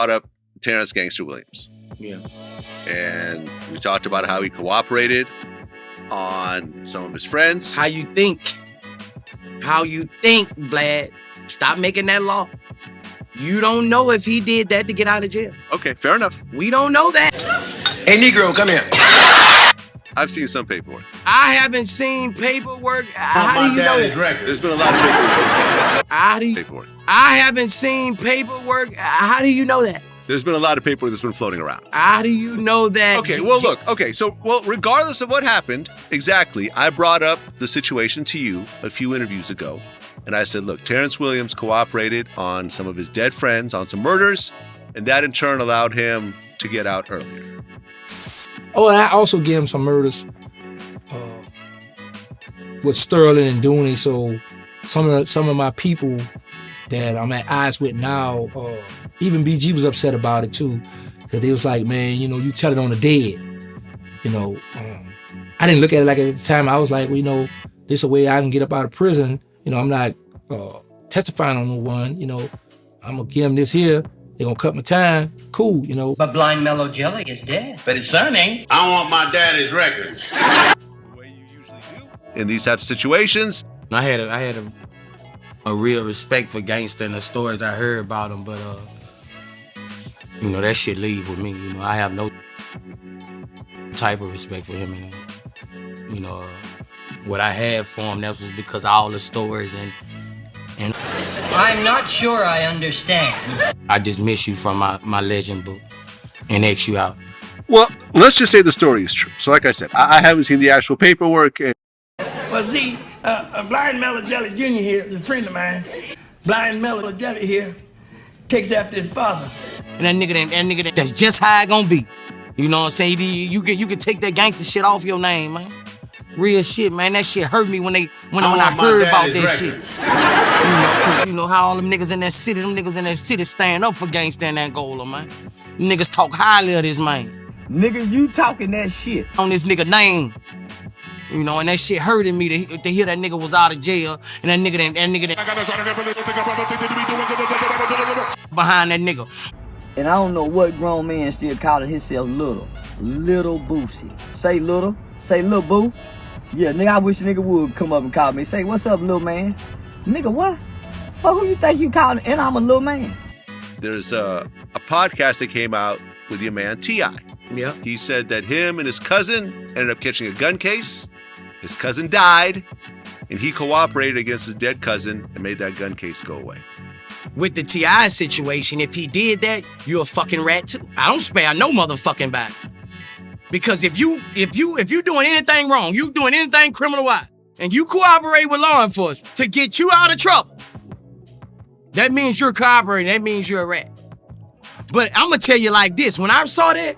brought up Terrence "Gangster" Williams. Yeah. And we talked about how he cooperated on some of his friends. How you think? How you think, Vlad? Stop making that law. You don't know if he did that to get out of jail. Okay, fair enough. We don't know that. Hey, Negro, come here. I've seen some paperwork. I haven't seen paperwork. How do you know that? There's been a lot of paperwork. How do you? Paperwork. I haven't seen paperwork. How do you know that? There's been a lot of paperwork that's been floating around. How do you know that? Okay, well, look. Okay, so, regardless of what happened, exactly, I brought up the situation to you a few interviews ago. And I said, look, Terrence Williams cooperated on some of his dead friends on some murders, and that in turn allowed him to get out earlier. Oh, and I also gave him some murders with Sterling and Dooney. So some of my people that I'm at odds with now, even BG was upset about it too, because they was like, man, you know, you tell it on the dead. You know, I didn't look at it like at the time. I was like, well, you know, this is a way I can get up out of prison. You know, I'm not testifying on no one. You know, I'm gonna give them this here. They're gonna cut my time. Cool, you know. But Blind Mellow Jelly is dead. But his son ain't. I want my daddy's records. The way you usually do in these types of situations. I had a real respect for GANGSTA and the stories I heard about him, but you know, that shit leave with me. You know, I have no type of respect for him. And you know, what I had for him, that was because of all the stories and I'm not sure I understand. I dismiss you from my legend book and X you out. Well, let's just say the story is true. So like I said, I haven't seen the actual paperwork. Well, see, Blind Mellow Jelly Jr. here is a friend of mine. Blind Mellow Jelly here takes after his father. And that nigga, that's just how it gonna be. You know what I'm saying? You can take that gangster shit off your name, man. Real shit, man. That shit hurt me when I heard about that shit. You know how all them niggas in that city, stand up for GANGSTA and Angola, man. Niggas talk highly of this man. Nigga, you talking that shit on this nigga name. You know, and that shit hurted me to hear that nigga was out of jail and that nigga behind that nigga. And I don't know what grown man still calling himself little Boosie. Say little boo. Yeah, nigga, I wish a nigga would come up and call me. Say, what's up, little man? Nigga, what? For who you think you calling? And I'm a little man. There's a podcast that came out with your man, T.I. Yeah. He said that him and his cousin ended up catching a gun case. His cousin died, and he cooperated against his dead cousin and made that gun case go away. With the T.I. situation, if he did that, you're a fucking rat too. I don't spare no motherfucking body. Because if you doing anything wrong, you doing anything criminal-wise, and you cooperate with law enforcement to get you out of trouble, that means you're cooperating. That means you're a rat. But I'm gonna tell you like this: when I saw that,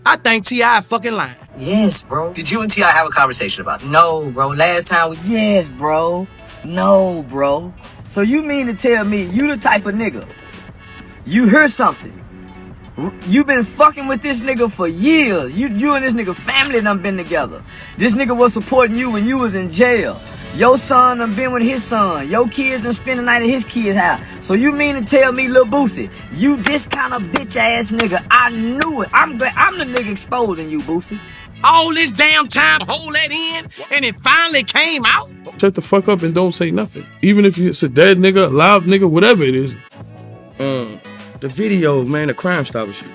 I think T.I. fucking lying. Yes, bro. Did you and T.I. have a conversation about it? No, bro. Last time we... Yes, bro. No, bro. So you mean to tell me you the type of nigga, you hear something, you been fucking with this nigga for years. You and this nigga family done been together. This nigga was supporting you when you was in jail. Your son done been with his son. Your kids done spend the night at his kid's house. So you mean to tell me, Lil Boosie, you this kind of bitch ass nigga? I knew it. I'm the nigga exposing you, Boosie. All this damn time, hold that in, and it finally came out. Shut the fuck up and don't say nothing. Even if it's a dead nigga, a live nigga, whatever it is. The video, man, the Crime Stopper shit.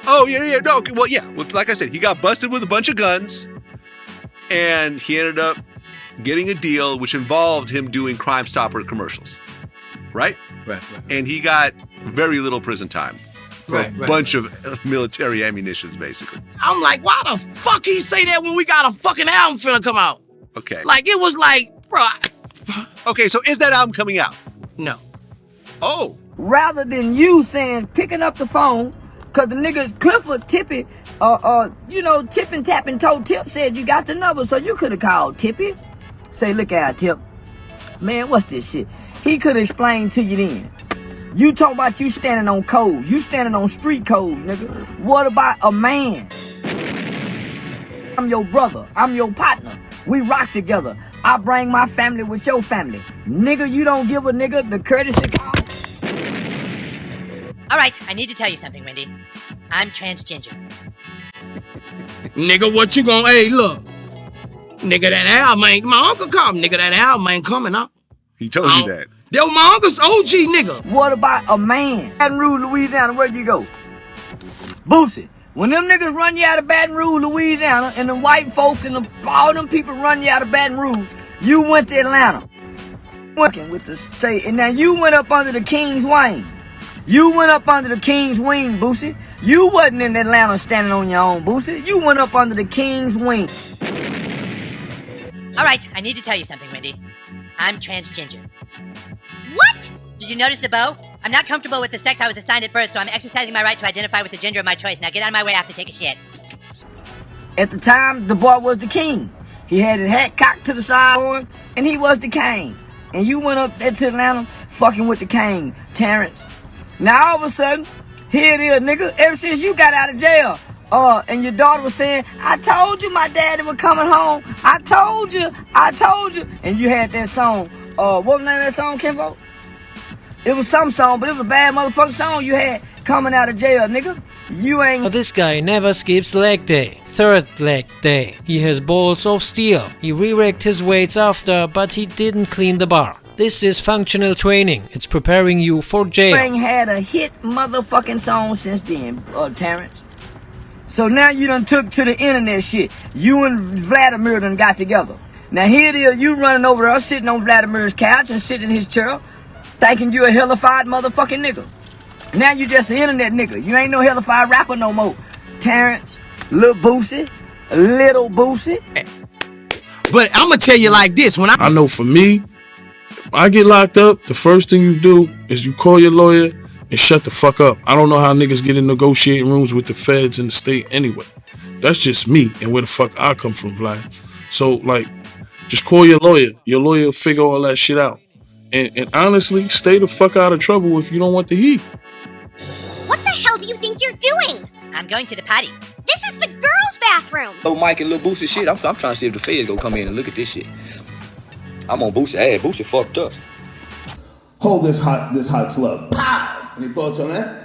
Oh, yeah, no, well, yeah. Well, like I said, he got busted with a bunch of guns, and he ended up getting a deal which involved him doing Crime Stopper commercials, right? Right. And he got very little prison time for a bunch of military ammunitions, basically. I'm like, why the fuck he say that when we got a fucking album finna come out? Okay. Like, it was like, bro. Okay, so is that album coming out? No. Oh. Rather than you saying, picking up the phone, cause the nigga Clifford Tippy, tipping, tapping, toe Tip said you got the number, so you could have called Tippy. Say, look at Tip. Man, what's this shit? He could have explained to you then. You talk about you standing on codes. You standing on street codes, nigga. What about a man? I'm your brother. I'm your partner. We rock together. I bring my family with your family. Nigga, you don't give a nigga the courtesy call. All right, I need to tell you something, Wendy. I'm transgender. Nigga, what you gonna, hey, look. Nigga, that album ain't, my uncle called me, nigga, that album ain't coming out. He told you that. That was my uncle's OG, nigga. What about a man? Baton Rouge, Louisiana, where'd you go? Boosie, when them niggas run you out of Baton Rouge, Louisiana, and the white folks and all them people run you out of Baton Rouge, you went to Atlanta. Working with the say, and now you went up under the King's wing. You went up under the King's wing, Boosie. You wasn't in Atlanta standing on your own, Boosie. You went up under the King's wing. All right, I need to tell you something, Wendy. I'm transgender. What? Did you notice the bow? I'm not comfortable with the sex I was assigned at birth, so I'm exercising my right to identify with the gender of my choice. Now get out of my way, I have to take a shit. At the time, the boy was the king. He had his hat cocked to the side on, and he was the king. And you went up there to Atlanta fucking with the king, Terrence. Now all of a sudden, here it is, nigga. Ever since you got out of jail, and your daughter was saying, I told you my daddy was coming home. I told you. And you had that song. What was the name of that song, Kinfolk? It was some song, but it was a bad motherfucking song you had coming out of jail, nigga. You ain't... This guy never skips leg day. Third leg day. He has balls of steel. He re-racked his weights after, but he didn't clean the bar. This is functional training. It's preparing you for jail. You ain't had a hit motherfucking song since then, Terrence. So now you done took to the internet shit. You and Vladimir done got together. Now here it is, you running over there, sitting on Vladimir's couch and sitting in his chair, thinking you a hellified motherfucking nigga. Now you just an internet nigga. You ain't no hellified rapper no more. Terrence, Lil Boosie, Little Boosie. But I'm gonna tell you like this, when I know for me, if I get locked up, the first thing you do is you call your lawyer and shut the fuck up. I don't know how niggas get in negotiating rooms with the feds and the state anyway. That's just me and where the fuck I come from, Vlad. So, like, just call your lawyer. Your lawyer will figure all that shit out. And honestly, stay the fuck out of trouble if you don't want the heat. What the hell do you think you're doing? I'm going to the potty. This is the girls' bathroom. Oh, Mike and Lil Boosie shit. I'm trying to see if the feds go come in and look at this shit. I'm on Boosie. Hey, Boosie fucked up. Hold this hot slug. Pow! Any thoughts on that?